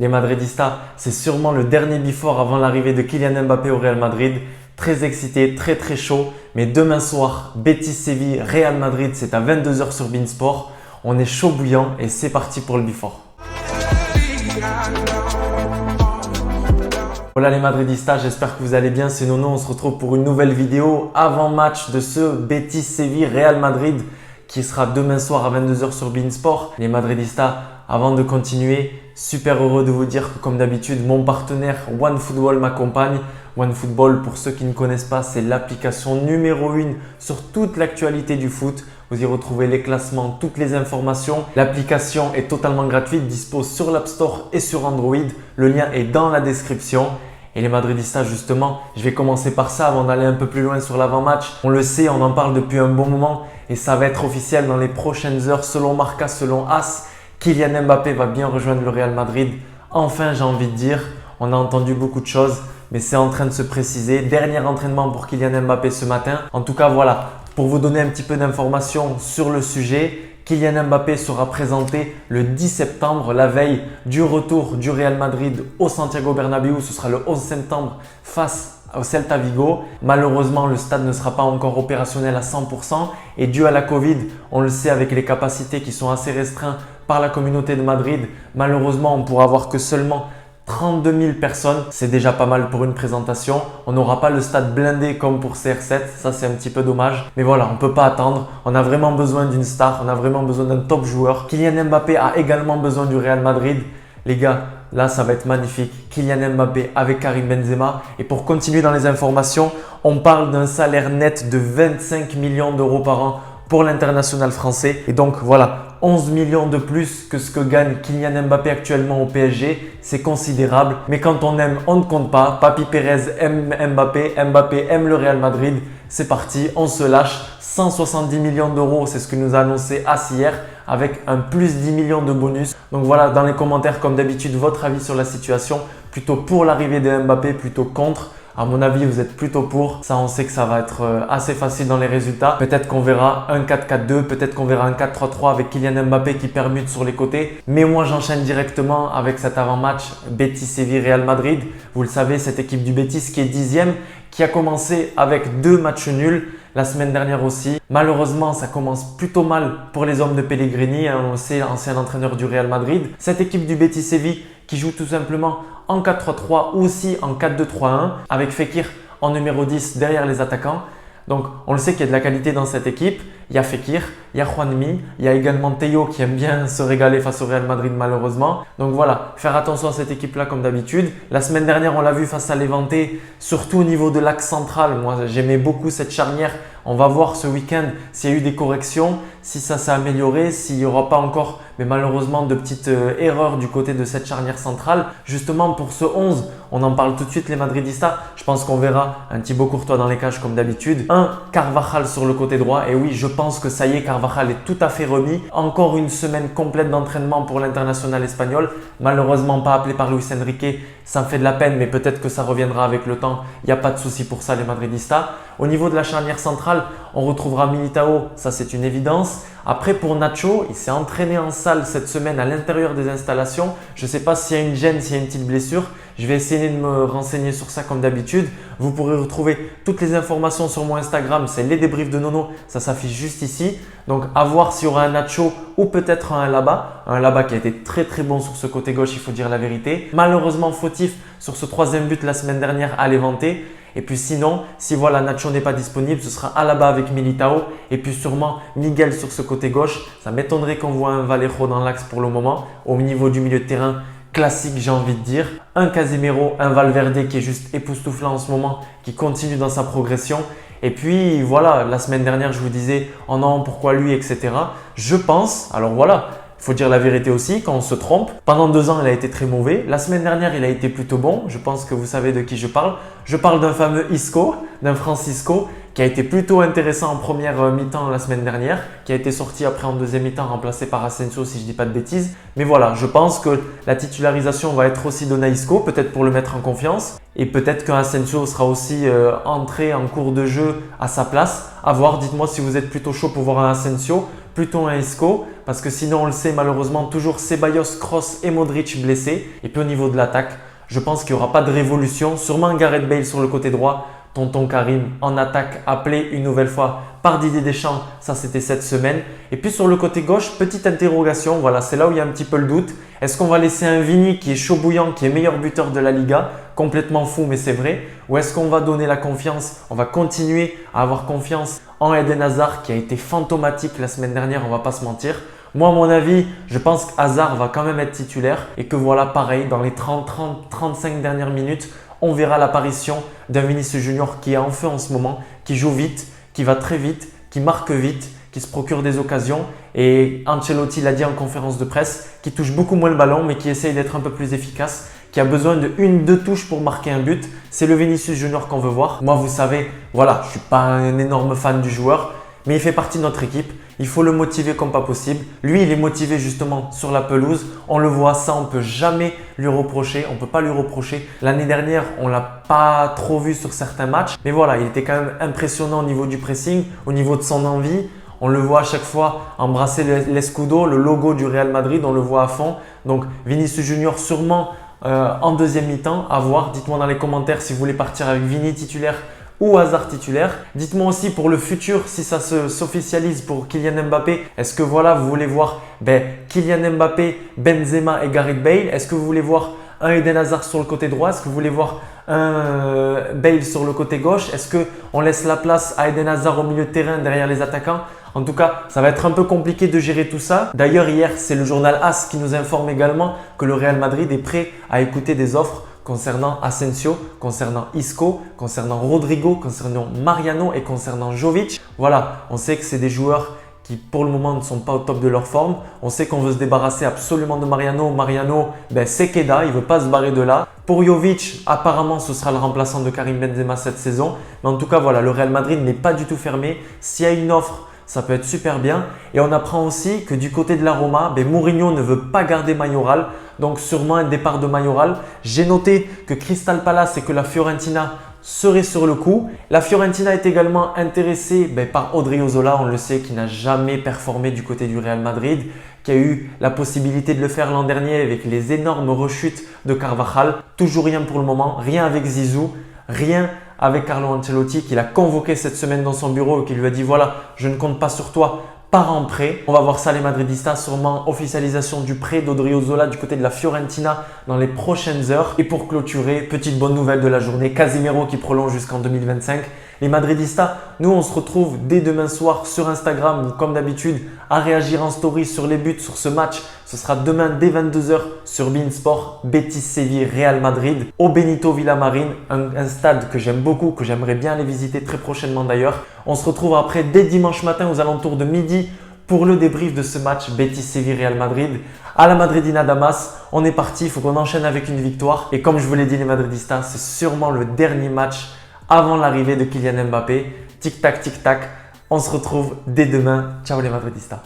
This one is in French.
Les Madridistas, c'est sûrement le dernier before avant l'arrivée de Kylian Mbappé au Real Madrid. Très excité, très chaud. Mais demain soir, Betis-Séville, Real Madrid, c'est à 22 h sur Beansport. On est chaud bouillant et c'est parti pour le before. Voilà les Madridistas, j'espère que vous allez bien. C'est Nono, on se retrouve pour une nouvelle vidéo avant match de ce Betis-Séville Real Madrid qui sera demain soir à 22 h sur Beansport. Les Madridistas, avant de continuer, super heureux de vous dire que comme d'habitude, mon partenaire OneFootball m'accompagne. OneFootball, pour ceux qui ne connaissent pas, c'est l'application numéro 1 sur toute l'actualité du foot. Vous y retrouvez les classements, toutes les informations. L'application est totalement gratuite, dispose sur l'App Store et sur Android. Le lien est dans la description. Et les Madridistas, justement, je vais commencer par ça avant d'aller un peu plus loin sur l'avant-match. On le sait, on en parle depuis un bon moment et ça va être officiel dans les prochaines heures selon Marca, selon AS. Kylian Mbappé va bien rejoindre le Real Madrid. Enfin, j'ai envie de dire, on a entendu beaucoup de choses, mais c'est en train de se préciser. Dernier entraînement pour Kylian Mbappé ce matin. En tout cas, voilà, pour vous donner un petit peu d'informations sur le sujet, Kylian Mbappé sera présenté le 10 septembre, la veille du retour du Real Madrid au Santiago Bernabéu. Ce sera le 11 septembre face au Celta Vigo. Malheureusement, le stade ne sera pas encore opérationnel à 100% et dû à la Covid, on le sait avec les capacités qui sont assez restreintes par la communauté de Madrid, malheureusement, on ne pourra avoir que seulement 32 000 personnes. C'est déjà pas mal pour une présentation. On n'aura pas le stade blindé comme pour CR7. Ça, c'est un petit peu dommage. Mais voilà, on ne peut pas attendre. On a vraiment besoin d'une star. On a vraiment besoin d'un top joueur. Kylian Mbappé a également besoin du Real Madrid. Les gars, là, ça va être magnifique. Kylian Mbappé avec Karim Benzema. Et pour continuer dans les informations, on parle d'un salaire net de 25 millions d'euros par an pour l'international français. Et donc voilà, 11 millions de plus que ce que gagne Kylian Mbappé actuellement au PSG. C'est considérable. Mais quand on aime, on ne compte pas. Papi Pérez aime Mbappé. Mbappé aime le Real Madrid. C'est parti, on se lâche. 170 millions d'euros, c'est ce que nous a annoncé AS hier avec un plus 10 millions de bonus. Donc voilà, dans les commentaires, comme d'habitude, votre avis sur la situation. Plutôt pour l'arrivée de Mbappé, plutôt contre. À mon avis, vous êtes plutôt pour. Ça, on sait que ça va être assez facile dans les résultats. Peut-être qu'on verra un 4-4-2, peut-être qu'on verra un 4-3-3 avec Kylian Mbappé qui permute sur les côtés. Mais moi, j'enchaîne directement avec cet avant-match Betis-Séville Real Madrid. Vous le savez, cette équipe du Betis qui est 10e, qui a commencé avec 2 matchs nuls la semaine dernière aussi. Malheureusement, ça commence plutôt mal pour les hommes de Pellegrini. On le sait, ancien entraîneur du Real Madrid. Cette équipe du Betis-Séville qui joue tout simplement en 4-3-3 ou aussi en 4-2-3-1 avec Fekir en numéro 10 derrière les attaquants. Donc, on le sait qu'il y a de la qualité dans cette équipe. Il y a Fekir, il y a Juanmi, il y a également Théo qui aime bien se régaler face au Real Madrid malheureusement. Donc voilà, faire attention à cette équipe-là comme d'habitude. La semaine dernière, on l'a vu face à Levante, surtout au niveau de l'axe central. Moi, j'aimais beaucoup cette charnière. On va voir ce week-end s'il y a eu des corrections, si ça s'est amélioré, s'il n'y aura pas encore, mais malheureusement, de petites erreurs du côté de cette charnière centrale. Justement, pour ce 11, on en parle tout de suite les Madridistas. Je pense qu'on verra un Thibaut Courtois dans les cages comme d'habitude. Un Carvajal sur le côté droit. Et oui, je pense que ça y est, Carvajal est tout à fait remis. Encore une semaine complète d'entraînement pour l'international espagnol. Malheureusement, pas appelé par Luis Enrique. Ça me fait de la peine, mais peut-être que ça reviendra avec le temps. Il n'y a pas de souci pour ça, les Madridistas. Au niveau de la charnière centrale, on retrouvera Militao, ça c'est une évidence. Après pour Nacho, il s'est entraîné en salle cette semaine à l'intérieur des installations. Je ne sais pas s'il y a une gêne, s'il y a une petite blessure. Je vais essayer de me renseigner sur ça comme d'habitude. Vous pourrez retrouver toutes les informations sur mon Instagram, c'est les débriefs de Nono, ça s'affiche juste ici. Donc à voir s'il y aura un Nacho ou peut-être un Alaba. Un Alaba qui a été très bon sur ce côté gauche, il faut dire la vérité. Malheureusement fautif sur ce 3e but la semaine dernière à Levante. Et puis sinon, si voilà Nacho n'est pas disponible, ce sera Alaba avec Militao et puis sûrement Miguel sur ce côté gauche. Ça m'étonnerait qu'on voit un Vallejo dans l'axe pour le moment. Au niveau du milieu de terrain, classique j'ai envie de dire. Un Casemiro, un Valverde qui est juste époustouflant en ce moment, qui continue dans sa progression. Et puis voilà, la semaine dernière je vous disais « Oh non, pourquoi lui ?» etc. Je pense, alors voilà, il faut dire la vérité aussi, quand on se trompe. Pendant 2 ans, il a été très mauvais. La semaine dernière, il a été plutôt bon. Je pense que vous savez de qui je parle. Je parle d'un fameux Isco, d'un Francisco, qui a été plutôt intéressant en première mi-temps la semaine dernière, qui a été sorti après en deuxième mi-temps, remplacé par Asensio si je ne dis pas de bêtises. Mais voilà, je pense que la titularisation va être aussi donnée à Isco, peut-être pour le mettre en confiance. Et peut-être qu'un Asensio sera aussi entré en cours de jeu à sa place. À voir, dites-moi si vous êtes plutôt chaud pour voir un Asensio, plutôt un Isco parce que sinon on le sait malheureusement toujours Ceballos, Kroos et Modric blessés. Et puis au niveau de l'attaque, je pense qu'il n'y aura pas de révolution. Sûrement Gareth Bale sur le côté droit, tonton Karim en attaque appelé une nouvelle fois par Didier Deschamps, ça c'était cette semaine. Et puis sur le côté gauche, petite interrogation, voilà, c'est là où il y a un petit peu le doute. Est-ce qu'on va laisser un Vini qui est chaud bouillant, qui est meilleur buteur de la Liga, complètement fou mais c'est vrai, ou est-ce qu'on va donner la confiance, on va continuer à avoir confiance en Eden Hazard qui a été fantomatique la semaine dernière, on va pas se mentir. Moi, à mon avis, je pense qu'Hazard va quand même être titulaire et que voilà, pareil, dans les 30-35 dernières minutes, on verra l'apparition d'un Vinicius Junior qui est en feu en ce moment, qui joue vite, qui va très vite, qui marque vite, qui se procure des occasions et Ancelotti l'a dit en conférence de presse, qui touche beaucoup moins le ballon mais qui essaye d'être un peu plus efficace, qui a besoin de 1-2 touches pour marquer un but. C'est le Vinicius Junior qu'on veut voir. Moi, vous savez, voilà, je ne suis pas un énorme fan du joueur, mais il fait partie de notre équipe. Il faut le motiver comme pas possible. Lui, il est motivé justement sur la pelouse. On le voit, ça, on ne peut jamais lui reprocher. On ne peut pas lui reprocher. L'année dernière, on ne l'a pas trop vu sur certains matchs. Mais voilà, il était quand même impressionnant au niveau du pressing, au niveau de son envie. On le voit à chaque fois embrasser l'escudo, le logo du Real Madrid, on le voit à fond. Donc Vinicius Junior sûrement en deuxième mi-temps, à voir. Dites-moi dans les commentaires si vous voulez partir avec Vini titulaire ou Hazard titulaire. Dites-moi aussi pour le futur si ça s'officialise pour Kylian Mbappé. Est-ce que voilà, vous voulez voir Kylian Mbappé, Benzema et Gareth Bale? Est-ce que vous voulez voir un Eden Hazard sur le côté droit? Est-ce que vous voulez voir un Bale sur le côté gauche? Est-ce qu'on laisse la place à Eden Hazard au milieu de terrain derrière les attaquants? En tout cas, ça va être un peu compliqué de gérer tout ça. D'ailleurs, hier, c'est le journal AS qui nous informe également que le Real Madrid est prêt à écouter des offres concernant Asensio, concernant Isco, concernant Rodrigo, concernant Mariano et concernant Jovic. Voilà, on sait que c'est des joueurs qui pour le moment ne sont pas au top de leur forme. On sait qu'on veut se débarrasser absolument de Mariano. Mariano, c'est Keda, il ne veut pas se barrer de là. Pour Jovic, apparemment, ce sera le remplaçant de Karim Benzema cette saison. Mais en tout cas, voilà, le Real Madrid n'est pas du tout fermé. S'il y a une offre, ça peut être super bien. Et on apprend aussi que du côté de la Roma, Mourinho ne veut pas garder Mayoral. Donc sûrement un départ de Mayoral. J'ai noté que Crystal Palace et que la Fiorentina seraient sur le coup. La Fiorentina est également intéressée par Odriozola, on le sait, qui n'a jamais performé du côté du Real Madrid, qui a eu la possibilité de le faire l'an dernier avec les énormes rechutes de Carvajal. Toujours rien pour le moment, rien avec Zizou, rien avec Carlo Ancelotti qui l'a convoqué cette semaine dans son bureau et qui lui a dit voilà, je ne compte pas sur toi, pars en prêt. On va voir ça les Madridistas, sûrement officialisation du prêt d'Odriozola du côté de la Fiorentina dans les prochaines heures. Et pour clôturer, petite bonne nouvelle de la journée, Casemiro qui prolonge jusqu'en 2025. Les Madridistas, nous on se retrouve dès demain soir sur Instagram ou comme d'habitude à réagir en story sur les buts sur ce match. Ce sera demain dès 22 h sur beIN Sport, Betis Séville, Real Madrid au Benito Villamarín, un stade que j'aime beaucoup, que j'aimerais bien aller visiter très prochainement d'ailleurs. On se retrouve après dès dimanche matin aux alentours de midi pour le débrief de ce match Betis Séville Real Madrid. À la Madridina Damas, on est parti, il faut qu'on enchaîne avec une victoire. Et comme je vous l'ai dit les Madridistas, c'est sûrement le dernier match avant l'arrivée de Kylian Mbappé. Tic tac, on se retrouve dès demain. Ciao les Madridistas.